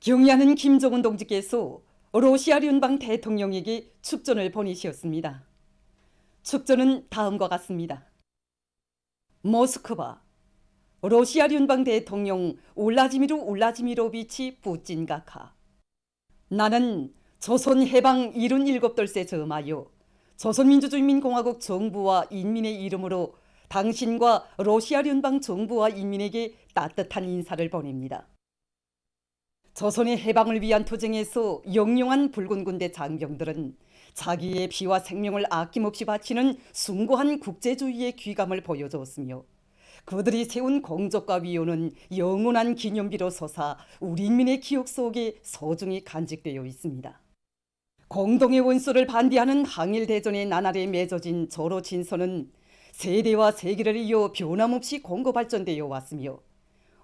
경의하는 김정은 동지께서 러시아聯邦 대통령에게 축전을 보내셨습니다. 축전은 다음과 같습니다. 모스크바, 러시아聯邦 대통령 울라지미르 울라지미로비치 푸틴 각하. 나는 조선 해방 77돌세 점하여 조선민주주의인민공화국 정부와 인민의 이름으로 당신과 러시아聯邦 정부와 인민에게 따뜻한 인사를 보냅니다. 조선의 해방을 위한 투쟁에서 영용한 붉은 군대 장병들은 자기의 피와 생명을 아낌없이 바치는 숭고한 국제주의의 귀감을 보여주었으며, 그들이 세운 공적과 위호는 영원한 기념비로 솟아 우리 인민의 기억 속에 소중히 간직되어 있습니다. 공동의 원수를 반대하는 항일대전의 나날에 맺어진 조로 진선은 세대와 세기를 이어 변함없이 공고 발전되어 왔으며,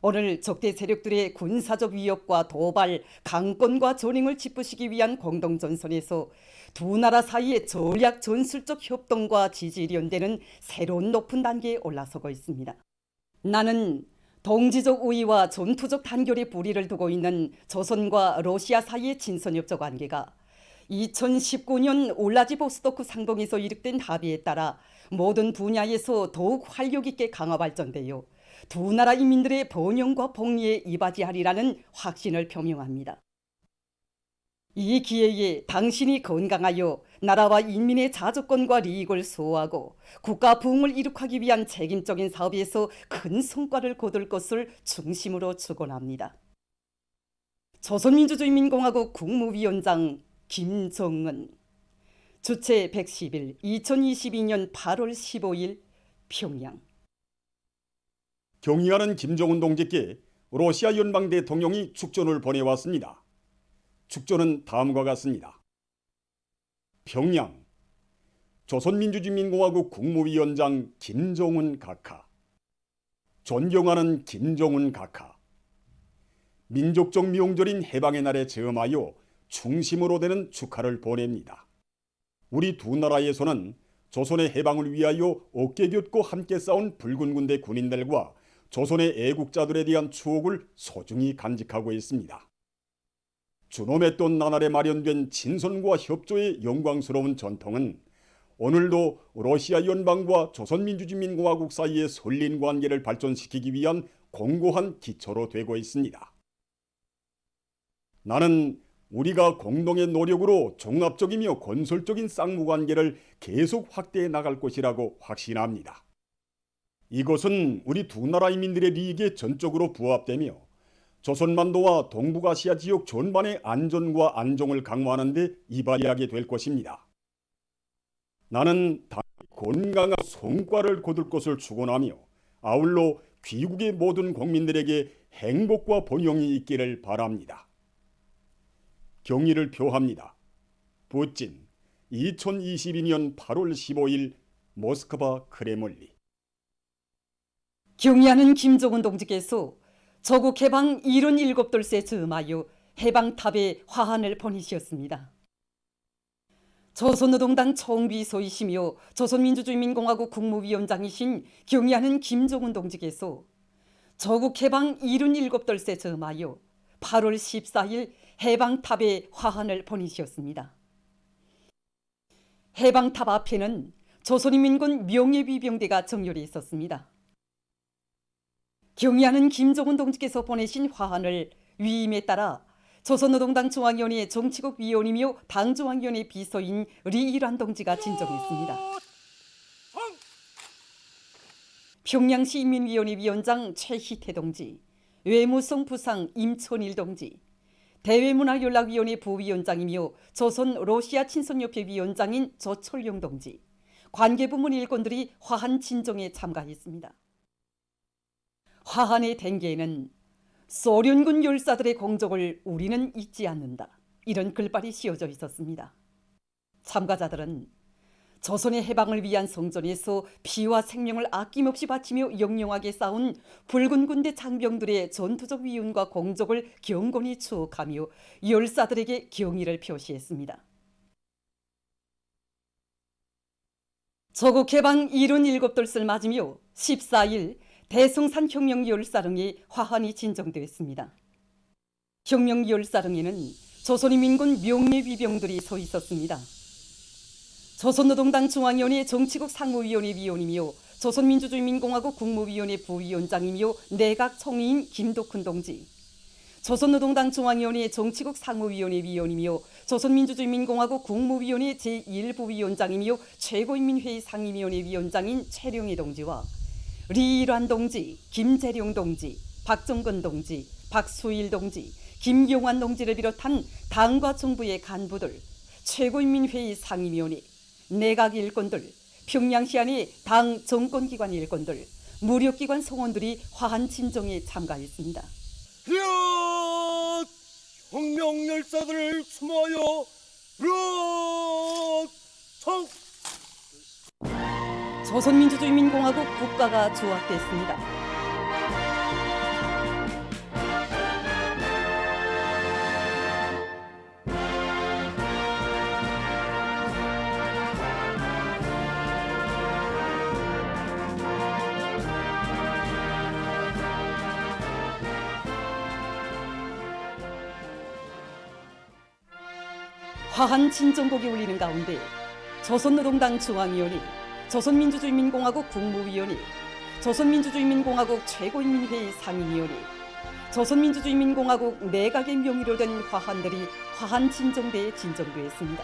오늘 적대 세력들의 군사적 위협과 도발, 강권과 전횡을 짚으시기 위한 공동전선에서 두 나라 사이의 전략 전술적 협동과 지지를 연대는 새로운 높은 단계에 올라서고 있습니다. 나는 동지적 우위와 전투적 단결의 뿌리를 두고 있는 조선과 러시아 사이의 친선협조 관계가 2019년 울라지보스토크 상봉에서 이룩된 합의에 따라 모든 분야에서 더욱 활력 있게 강화 발전되어 두 나라 인민들의 번영과 복리에 이바지하리라는 확신을 표명합니다. 이 기회에 당신이 건강하여 나라와 인민의 자주권과利益을 수호하고 국가 부흥을 이룩하기 위한 책임적인 사업에서 큰 성과를 거둘 것을 중심으로 축원합니다. 조선민주주의인민공화국 국무위원장 김정은. 주체 110일 2022년 8월 15일 평양. 경의하는 김정은 동지께 러시아 연방 대통령이 축전을 보내왔습니다. 축전은 다음과 같습니다. 평양, 조선민주주의인민공화국 국무위원장 김정은 각하. 존경하는 김정은 각하. 민족적 명절인 해방의 날에 저음하여 중심으로 되는 축하를 보냅니다. 우리 두 나라에서는 조선의 해방을 위하여 어깨 곁고 함께 싸운 붉은 군대 군인들과 조선의 애국자들에 대한 추억을 소중히 간직하고 있습니다. 주노메돈 나날에 마련된 친선과 협조의 영광스러운 전통은 오늘도 러시아 연방과 조선민주주의인민공화국 사이의 설린 관계를 발전시키기 위한 공고한 기초로 되고 있습니다. 나는 우리가 공동의 노력으로 종합적이며 건설적인 쌍무관계를 계속 확대해 나갈 것이라고 확신합니다. 이것은 우리 두 나라 인민들의利益에 전적으로 부합되며 조선반도와 동북아시아 지역 전반의 안전과 안정을 강화하는 데 이바지하게 될 것입니다. 나는 건강한 성과를 거둘 것을 축원하며 아울러 귀국의 모든 국민들에게 행복과 번영이 있기를 바랍니다. 경의를 표합니다. 푸틴 2022년 8월 15일 모스크바 크레물리. 경의하는 김정은 동지께서 조국 해방 77돌세 즈음하여 해방탑에 화환을 보내셨습니다. 조선노동당 총비서이시며 조선민주주의인민공화국 국무위원장이신 경의하는 김정은 동지께서 조국 해방 77돌세 즈음하여 8월 14일 해방탑에 화환을 보내셨습니다. 해방탑 앞에는 조선인민군 명예위병대가 정렬해 있었습니다. 경의하는 김정은 동지께서 보내신 화환을 위임에 따라 조선노동당 중앙위원회 정치국 위원이며 당중앙위원회 비서인 리일환 동지가 진정했습니다. 평양시 인민위원회 위원장 최희태 동지, 외무성 부상 임천일 동지, 대외문화연락위원회 부위원장이며 조선 러시아 친선협회 위원장인 조철용 동지, 관계부문 일꾼들이 화환 진정에 참가했습니다. 화환의 댕기에는 소련군 열사들의 공적을 우리는 잊지 않는다, 이런 글발이 씌워져 있었습니다. 참가자들은 조선의 해방을 위한 성전에서 피와 생명을 아낌없이 바치며 영영하게 싸운 붉은 군대 장병들의 전투적 위훈과 공적을 경건히 추억하며 열사들에게 경의를 표시했습니다. 조국 해방 77돌을 맞으며 14일 대성산 혁명 열사릉에 화환이 진정되었습니다. 혁명 열사릉에는 조선인민군 명예위병들이 서 있었습니다. 조선노동당 중앙위원회 정치국 상무위원회 위원이며 조선민주주의인민공화국 국무위원회 부위원장이며 내각 총리인 김덕훈 동지, 조선노동당 중앙위원회 정치국 상무위원회 위원이며 조선민주주의인민공화국 국무위원회 제1부위원장이며 최고인민회의 상임위원회 위원장인 최룡해 동지와 리일환 동지, 김재룡 동지, 박정근 동지, 박수일 동지, 김용환 동지를 비롯한 당과 정부의 간부들, 최고인민회의 상임위원회, 내각 일꾼들, 평양시 안의 당 정권기관 일꾼들, 무력기관 성원들이 화한 진정에 참가했습니다. 혁명 열사들을 수모하여 조선민주주의인민공화국 국가가 조각됐습니다. 화한 진정곡이 울리는 가운데 조선노동당 중앙위원회, 조선민주주의인민공화국 국무위원회, 조선민주주의인민공화국 최고인민회의 상임위원회, 조선민주주의인민공화국 내각의 명의로 된 화환들이 화한 진정대에 진정되었습니다.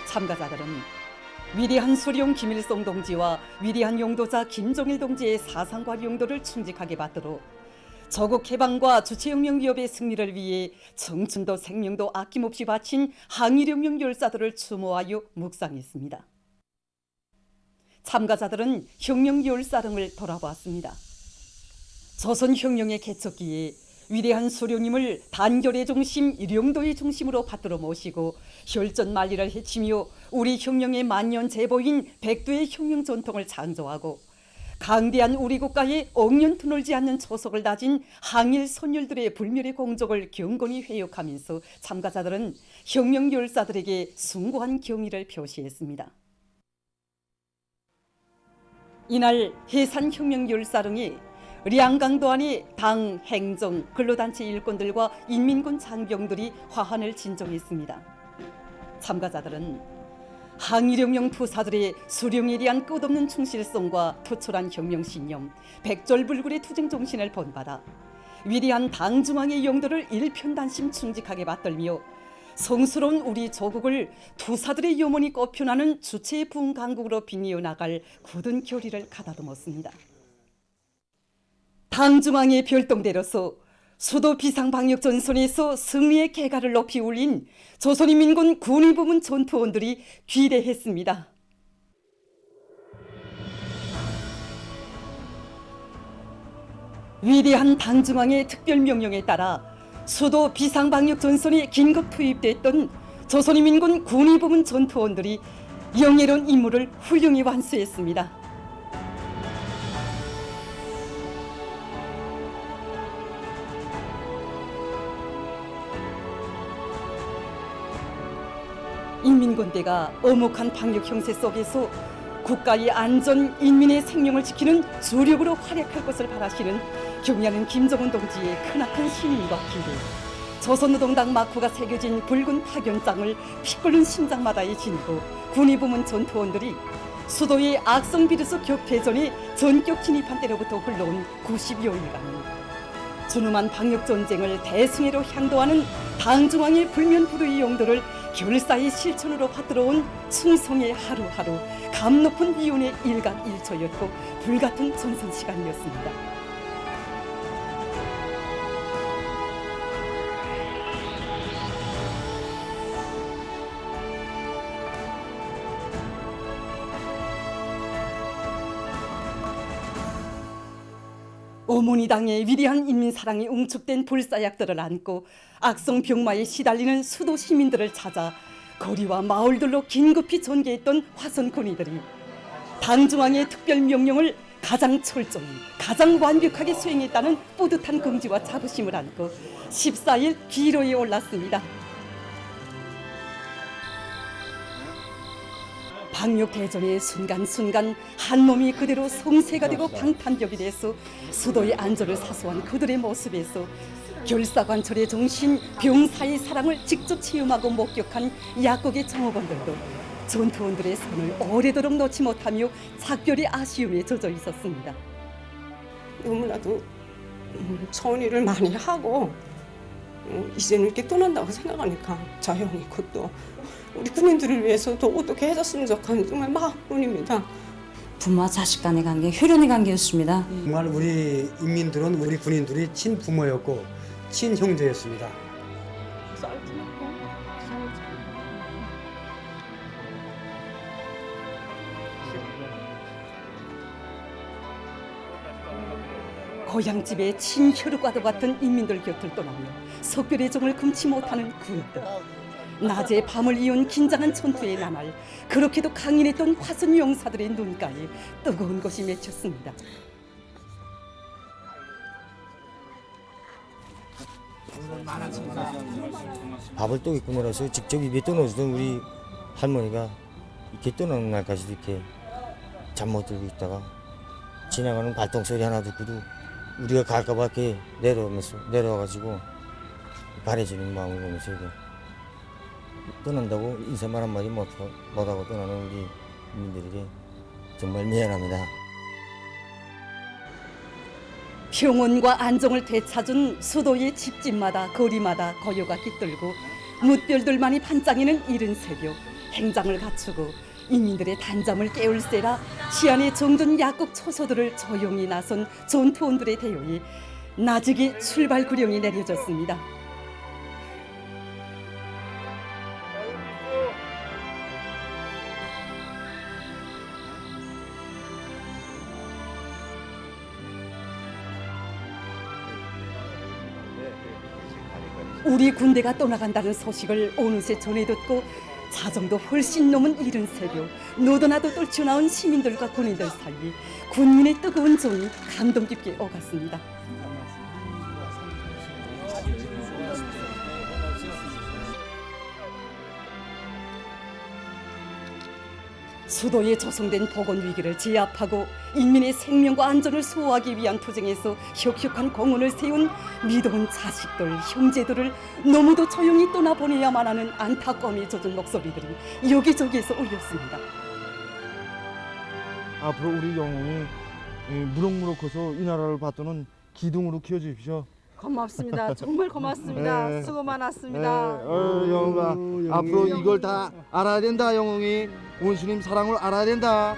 참가자들은 위대한 수령 김일성 동지와 위대한 용도자 김정일 동지의 사상과 용도를 충직하게 받들어 조국 해방과 주체혁명 위협의 승리를 위해 청춘도 생명도 아낌없이 바친 항일혁명 열사들을 추모하여 묵상했습니다. 참가자들은 혁명 열사릉을 돌아보았습니다. 조선혁명의 개척기에 위대한 수령님을 단결의 중심, 일용도의 중심으로 받들어 모시고 혈전 만리를 해치며 우리 혁명의 만년 제보인 백두의 혁명 전통을 창조하고 강대한 우리 국가에 억년 드놀지 않는 초석을 다진 항일 선열들의 불멸의 공적을 경건히 회역하면서 참가자들은 혁명 열사들에게 숭고한 경의를 표시했습니다. 이날 해산혁명 열사릉에 량강도 안의 당, 행정, 근로단체 일꾼들과 인민군 장병들이 화환을 진정했습니다. 참가자들은 항일혁명 투사들의 수령에 대한 끝없는 충실성과 투철한 혁명신념, 백절불굴의 투쟁정신을 본받아 위대한 당중앙의 용도를 일편단심 충직하게 받들며 성스러운 우리 조국을 투사들의 염원이 꼽혀나는 주체의 부흥 강국으로 빛내어 나갈 굳은 결의를 가다듬었습니다. 당중앙의 별동대로서 수도 비상방역전선에서 승리의 개가를 높이 올린 조선인민군 군의부문 전투원들이 귀대했습니다. 위대한 당중앙의 특별명령에 따라 수도 비상방역전선에 긴급 투입됐던 조선인민군 군의부문 전투원들이 영예로운 임무를 훌륭히 완수했습니다. 인민군대가 엄혹한 방역 형세 속에서 국가의 안전, 인민의 생명을 지키는 주력으로 활약할 것을 바라시는 경의하는 김정은 동지의 크나큰 신임과 기대, 조선노동당 마크가 새겨진 붉은 파견장을 피 끓는 심장마다에 지니고 군의부문 전투원들이 수도의 악성 비루스 격퇴전에 전격 진입한 때로부터 흘러온 90여일간 준엄한 방역전쟁을 대승회로 향도하는 당중앙의 불면불후의 용도를 결사의 실천으로 받들어온 충성의 하루하루, 감 높은 위온의 일각일초였고 불같은 전선시간이었습니다. 어머니 당의 위대한 인민사랑이 응축된 불사약들을 안고 악성 병마에 시달리는 수도 시민들을 찾아 거리와 마을들로 긴급히 전개했던 화선군이들이 당중앙의 특별명령을 가장 철저히, 가장 완벽하게 수행했다는 뿌듯한 긍지와 자부심을 안고 14일 기로에 올랐습니다. 광역대전의 순간순간 한 몸이 그대로 성세가 되고 방탄벽이 돼서 수도의 안전을 사수한 그들의 모습에서 결사관철의 정신, 병사의 사랑을 직접 체험하고 목격한 약국의 정업원들도 전투원들의 손을 오래도록 놓지 못하며 작별의 아쉬움에 젖어 있었습니다. 너무나도 천일을 많이 하고 이제는 이렇게 떠난다고 생각하니까 저 형이 그것도 우리 군인들을 위해서 더 어떻게 해줬으면 좋겠는 정말 마음뿐입니다. 부모와 자식 간의 관계, 혈연의 관계였습니다. 정말 우리 인민들은 우리 군인들이 친부모였고 친형제였습니다. 고향집의 친혈육과도 같은 인민들 곁을 떠나며 석별의 정을 금치 못하는 군인들. 낮에 밤을 이은 긴장한 전투의 나날, 그렇게도 강인했던 화순 용사들의 눈가에 뜨거운 것이 맺혔습니다. 밥을 또 입고 내려서 직접 입에 떠넣어주던 우리 할머니가 이렇게 떠나는 날까지도 이렇게 잠 못 들고 있다가 지나가는 발동 소리 하나 듣고도 우리가 갈까봐 이렇게 내려와가지고 바래지는 마음을 보면서 이렇게 떠난다고 인사말 한마디 못하고 떠나는 우리 국민들에게 정말 미안합니다. 평온과 안정을 되찾은 수도의 집집마다 거리마다 거요가 깃들고 뭇별들만이 반짝이는 이른 새벽, 행장을 갖추고 인민들의 단잠을 깨울세라 시안의 정든 약국 초소들을 조용히 나선 전투원들의 대요에 나직이 출발 구령이 내려졌습니다. 우리 군대가 떠나간다는 소식을 어느새 전해 듣고 자정도 훨씬 넘은 이른 새벽, 너도나도 떨쳐나온 시민들과 군인들 사이 군민의 뜨거운 정이 감동 깊게 오갔습니다. 수도에 조성된 보건 위기를 제압하고 인민의 생명과 안전을 수호하기 위한 투쟁에서 혁혁한 공헌을 세운 믿어온 자식들, 형제들을 너무도 조용히 떠나보내야만 하는 안타까움이 젖은 목소리들이 여기저기에서 울렸습니다. 앞으로 우리 영웅이 무럭무럭 커서 이 나라를 받드는 기둥으로 키워주십시오. 고맙습니다. 정말 고맙습니다. 네. 수고 많았습니다. 영웅아, 앞으로 이걸 다 알아야 된다. 영웅이 원수님 사랑을 알아야 된다.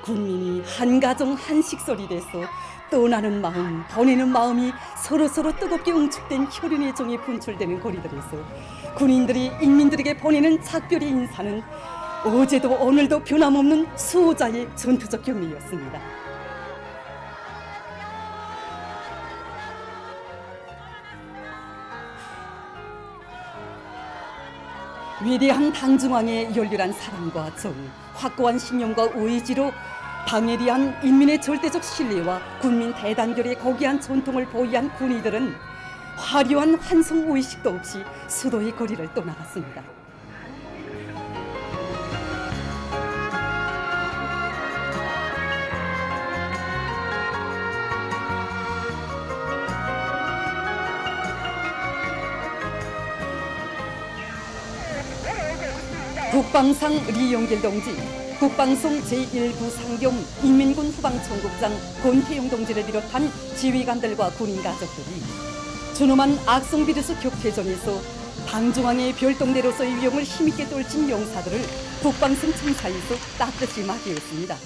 군민이 한 가정 한 식솔이 돼서 떠나는 마음, 보내는 마음이 서로서로 뜨겁게 응축된 혈연의 정이 분출되는 거리들에서 군인들이 인민들에게 보내는 작별의 인사는 어제도 오늘도 변함없는 수호자의 전투적 격리였습니다. 위대한 당중왕의 열렬한 사랑과 정, 확고한 신념과 의지로 방해리한 인민의 절대적 신뢰와 군민 대단결의 고귀한 전통을 보유한 군의들은 화려한 환송 의식도 없이 수도의 거리를 떠나갔습니다. 국방상 리용길 동지, 국방송 제1부 상경 인민군 후방청국장 권태용 동지를 비롯한 지휘관들과 군인 가족들이 준엄한 악성비루스 격퇴전에서 당중앙의 별동대로서의 위용을 힘있게 떨친 용사들을 국방성 청사에서 따뜻이 맞이했습니다.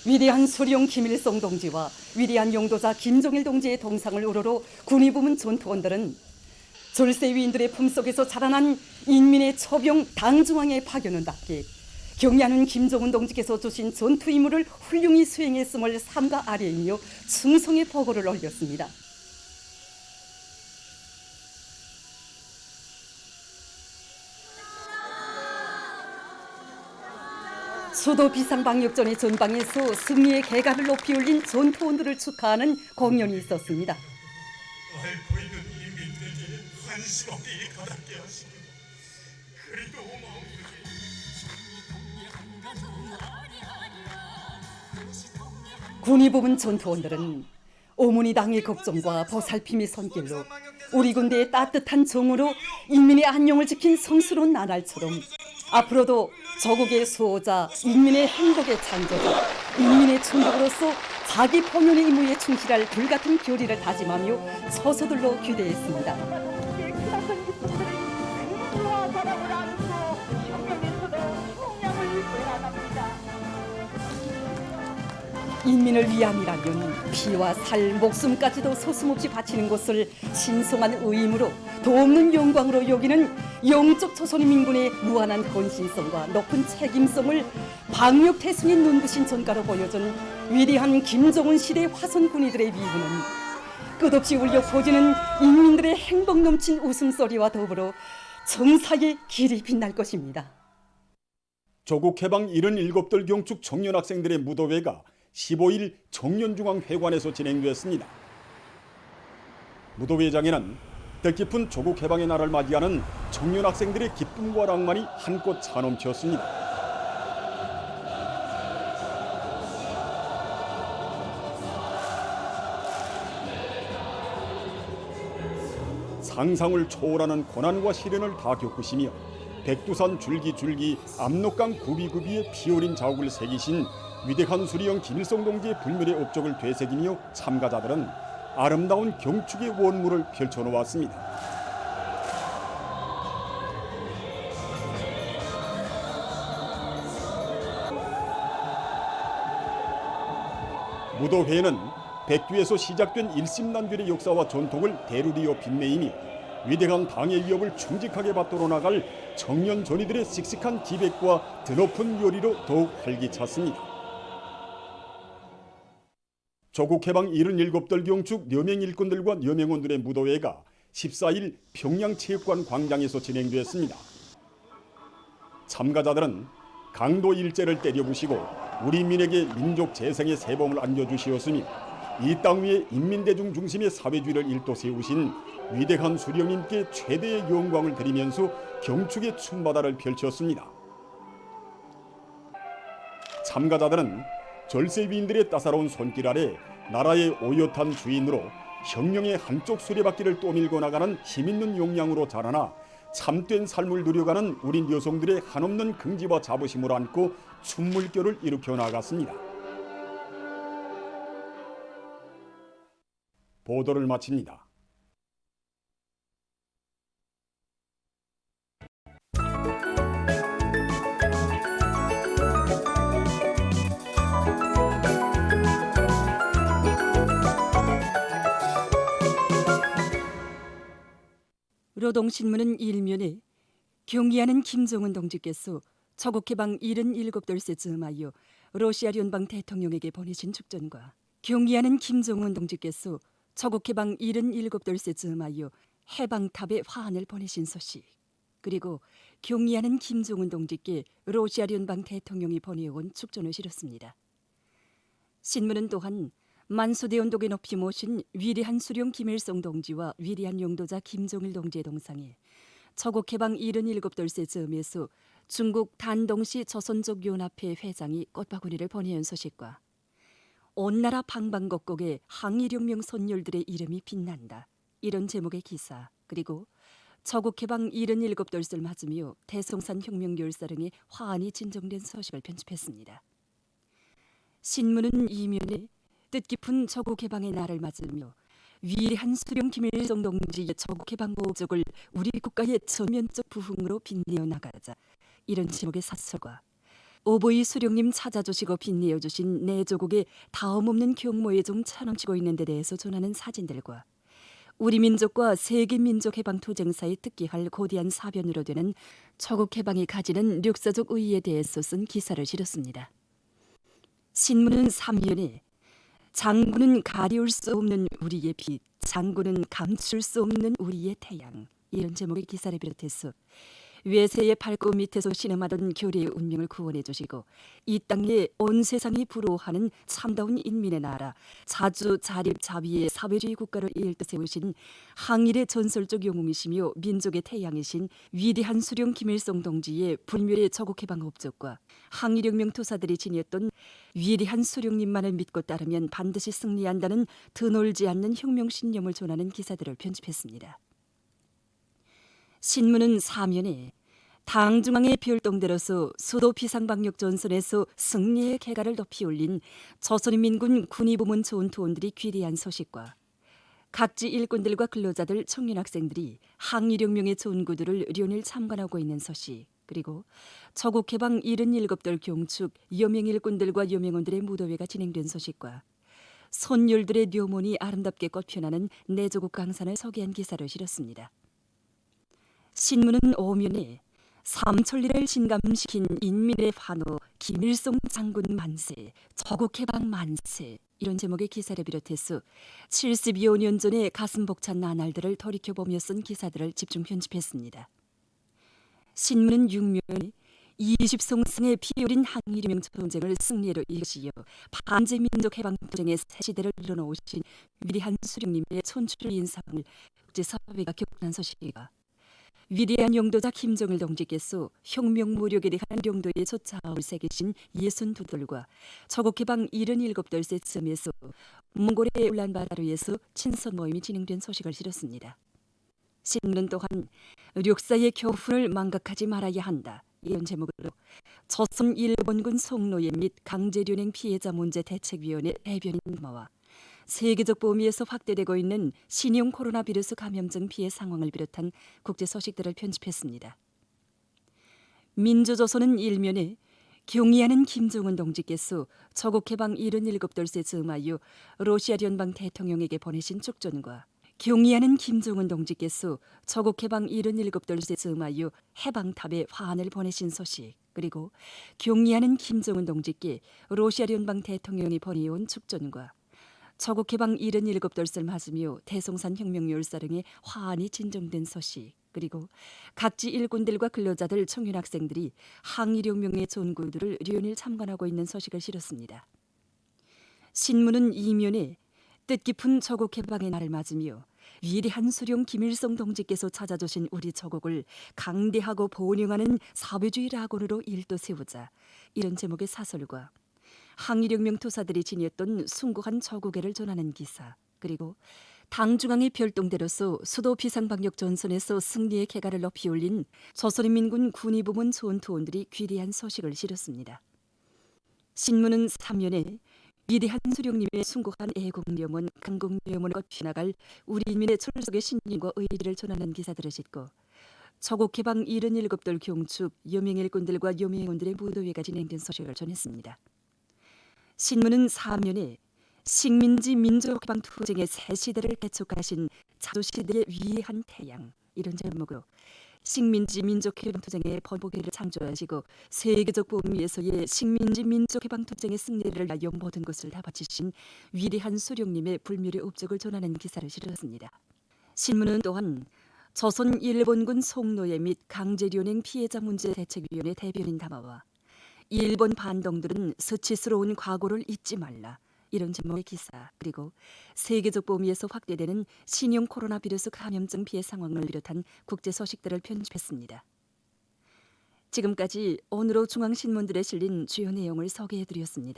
위대한 수령 김일성 동지와 위대한 용도자 김종일 동지의 동상을 우러러 군의부문 전투원들은 졸세위인들의 품속에서 자라난 인민의 처병 당중앙에 파견은 답게 경의하는 김정은 동지께서 주신 전투 임무를 훌륭히 수행했음을 삼가 아뢰이며 충성의 보고를 올렸습니다. 수도 비상방역전의 전방에서 승리의 개가를 높이 올린 전투원들을 축하하는 공연이 있었습니다. 앓고 있는 인민들에게 한심 없게 가닿게 하시고 그리도 군의부문 전투원들은 어머니 당의 걱정과 보살핌의 손길로 우리 군대의 따뜻한 정으로 인민의 안녕을 지킨 성스러운 나날처럼 앞으로도 조국의 수호자, 인민의 행복의 창조자, 인민의 충복으로서 자기 본연의 임무에 충실할 불같은 결의를 다짐하며 서서들로 귀대했습니다. 인민을 위함이라면 피와 살, 목숨까지도 서슴없이 바치는 것을 신성한 의무로 도없는 영광으로 여기는 영적 조선인민군의 무한한 헌신성과 높은 책임성을 방역태순이 눈부신 전가로 보여준 위대한 김정은 시대 화손 군의들의 위훈은 끝없이 울려 퍼지는 인민들의 행복 넘친 웃음소리와 더불어 정사의 길이 빛날 것입니다. 조국 해방 77돌 경축 청년 학생들의 무도회가 15일 청년중앙회관에서 진행됐습니다. 무도회장에는 뜻깊은 조국 해방의 날을 맞이하는 청년 학생들의 기쁨과 낭만이 한껏 차넘쳤습니다. 상상을 초월하는 고난과 시련을 다 겪으시며 백두산 줄기줄기 압록강 구비구비에 피어린 자국을 새기신 위대한 수령 김일성 동지의 불멸의 업적을 되새기며 참가자들은 아름다운 경축의 원물을 펼쳐놓았습니다. 무도회에는 백두에서 시작된 일심단결의 역사와 전통을 대루리어 빛내이며 위대한 당의 위협을 충직하게 받들어 나갈 청년 전의들의 씩씩한 기백과 드높은 요리로 더욱 활기찼습니다. 조국 해방 77돌 경축 여명 일꾼들과 여명원들의 무도회가 14일 평양체육관 광장에서 진행됐습니다. 참가자들은 강도 일제를 때려부시고 우리 민에게 민족 재생의 새봄을 안겨주시었으며 이 땅 위에 인민대중 중심의 사회주의를 일도 세우신 위대한 수령님께 최대의 영광을 드리면서 경축의 춤바다를 펼쳤습니다. 참가자들은 절세위인들의 따사로운 손길 아래 나라의 오엿한 주인으로 혁명의 한쪽 수레바퀴를 떠밀고 나가는 힘있는 용량으로 자라나 참된 삶을 누려가는 우리 여성들의 한없는 긍지와 자부심을 안고 춤물결을 일으켜 나갔습니다. 보도를 마칩니다. 노동신문은 일면에 경의하는 김정은 동지께서 조국해방 77돌 즈음하여 러시아聯邦 대통령에게 보내신 축전과 경의하는 김정은 동지께서 조국해방 77돌 즈음하여 해방탑에 화환을 보내신 소식, 그리고 경의하는 김정은 동지께 러시아聯邦 대통령이 보내온 축전을 실었습니다. 신문은 또한 만수대원독에 높이 모신 위대한 수령 김일성 동지와 위대한 용도자 김종일 동지의 동상에 조국해방 77돌 즈음에서 중국 단동시 조선족연합회 회장이 꽃바구니를 보내온 소식과 온 나라 방방곡곡에 항일혁명 선열들의 이름이 빛난다, 이런 제목의 기사, 그리고 조국해방 77돌을 맞으며 대송산 혁명열사령의 화환이 진정된 소식을 편집했습니다. 신문은 이면에 뜻깊은 조국해방의 날을 맞으며 위대한 수령 김일성 동지의 조국해방 업적을 우리 국가의 전면적 부흥으로 빛내어 나가자, 이런 제목의 사설과 오보이 수령님 찾아주시고 빛내어주신 내 조국의 다음없는 경모에 좀 차넘치고 있는 데 대해서 전하는 사진들과 우리 민족과 세계 민족 해방 투쟁사에 특기할 고대한 사변으로 되는 조국 해방이 가지는 역사적 의의에 대해서 쓴 기사를 실었습니다. 신문은 3면에 장군은 가리울 수 없는 우리의 빛, 장군은 감출 수 없는 우리의 태양, 이런 제목의 기사를 비롯해서 외세의 발굽 밑에서 신음하던 교리의 운명을 구원해 주시고 이 땅에 온 세상이 부러워하는 참다운 인민의 나라, 자주 자립 자비의 사회주의 국가를 일떠 세우신 항일의 전설적 영웅이시며 민족의 태양이신 위대한 수령 김일성 동지의 불멸의 조국해방 업적과 항일혁명 투사들이 지녔던 위대한 수령님만을 믿고 따르면 반드시 승리한다는 드놀지 않는 혁명 신념을 전하는 기사들을 편집했습니다. 신문은 사면에 당 중앙의 별동대로서 수도 비상방역 전선에서 승리의 쾌가를 높이 올린 조선인민군 군의부문 전투원들이 귀대한 소식과 각지 일꾼들과 근로자들 청년학생들이 항일혁명의 전구들을 련일 참관하고 있는 소식, 그리고 조국해방 77돌 경축 여명일꾼들과 여명원들의 무도회가 진행된 소식과 선율들의 묘문이 아름답게 꽃피어나는 내조국 강산을 소개한 기사를 실었습니다. 신문은 오면에 삼천리를 진감시킨 인민의 환호, 김일성 장군 만세, 조국해방 만세, 이런 제목의 기사를 비롯해서 72년 전의 가슴 벅찬 나날들을 돌이켜보며 쓴 기사들을 집중 편집했습니다. 신문은 6면에 20송승의 피어린 항일혁명 전쟁을 승리로 이으시어 반제민족 해방투쟁의 새 시대를 이뤄놓으신 위대한 수령님의 천추를 인상을 국제사회가 격분한 소식이가 위대한 영도자 김정일 동지께서 혁명 무력에 대한 영도의 첫자을 새기신 62돌과 조국해방 77돌 쯤에서 몽골의 울란바토르에서 친선 모임이 진행된 소식을 실었습니다. 신문은 또한 역사의 교훈을 망각하지 말아야 한다, 이런 제목으로 조선 일본군 송로회 및 강제련행 피해자 문제 대책위원회 대변인 마와 세계적 범위에서 확대되고 있는 신형 코로나 바이러스 감염증 피해 상황을 비롯한 국제 소식들을 편집했습니다. 민주조선은 일면에 경의하는 김정은 동지께서 조국해방 77돌 즈음하여 러시아 연방 대통령에게 보내신 축전과 경의하는 김정은 동지께서 조국해방 77돌 즈음하여 해방탑에 화환을 보내신 소식, 그리고 경의하는 김정은 동지께 러시아 연방 대통령이 보내온 축전과 조국해방 77돌을 맞으며 대송산 혁명열사령의 화환이 진정된 소식, 그리고 각지 일꾼들과 근로자들 청년학생들이 항일혁명의 전구들을 련일 참관하고 있는 소식을 실었습니다. 신문은 이면에 뜻깊은 조국해방의 날을 맞으며 위대한 수령 김일성 동지께서 찾아주신 우리 조국을 강대하고 번영하는 사회주의 낙원으로 일도 세우자, 이런 제목의 사설과 항일혁명 투사들이 지녔던 숭고한 조국애를 전하는 기사, 그리고 당 중앙의 별동대로서 수도 비상방역 전선에서 승리의 쾌가를 높이 올린 조선인민군 군의부문 전투원들이 귀대한 소식을 실었습니다. 신문은 3면에 위대한 수령님의 숭고한 애국명원, 강국명원을 꽃피나갈 우리 인민의 철석의 신념과 의리를 전하는 기사들을 싣고 조국해방 77돌 경축 여명일꾼들과 여명원들의 무도회가 진행된 소식을 전했습니다. 신문은 4면에 식민지 민족해방 투쟁의 새 시대를 개척하신 자주시대의 위대한 태양, 이런 제목으로 식민지 민족해방 투쟁의 번복기를 창조하시고 세계적 범위에서의 식민지 민족해방 투쟁의 승리를 위하여 모든 것을 다 바치신 위대한 수령님의 불멸의 업적을 전하는 기사를 실었습니다. 신문은 또한 조선 일본군 송로회 및 강제련행 피해자 문제 대책위원회 대변인 담화와 일본 반동들은 수치스러운 과거를 잊지 말라, 이런 제목의 기사, 그리고 세계적 범위에서 확대되는 신형 코로나 바이러스 감염증 피해 상황을 비롯한 국제 소식들을 편집했습니다. 지금까지 오늘의 중앙신문들에 실린 주요 내용을 소개해드렸습니다.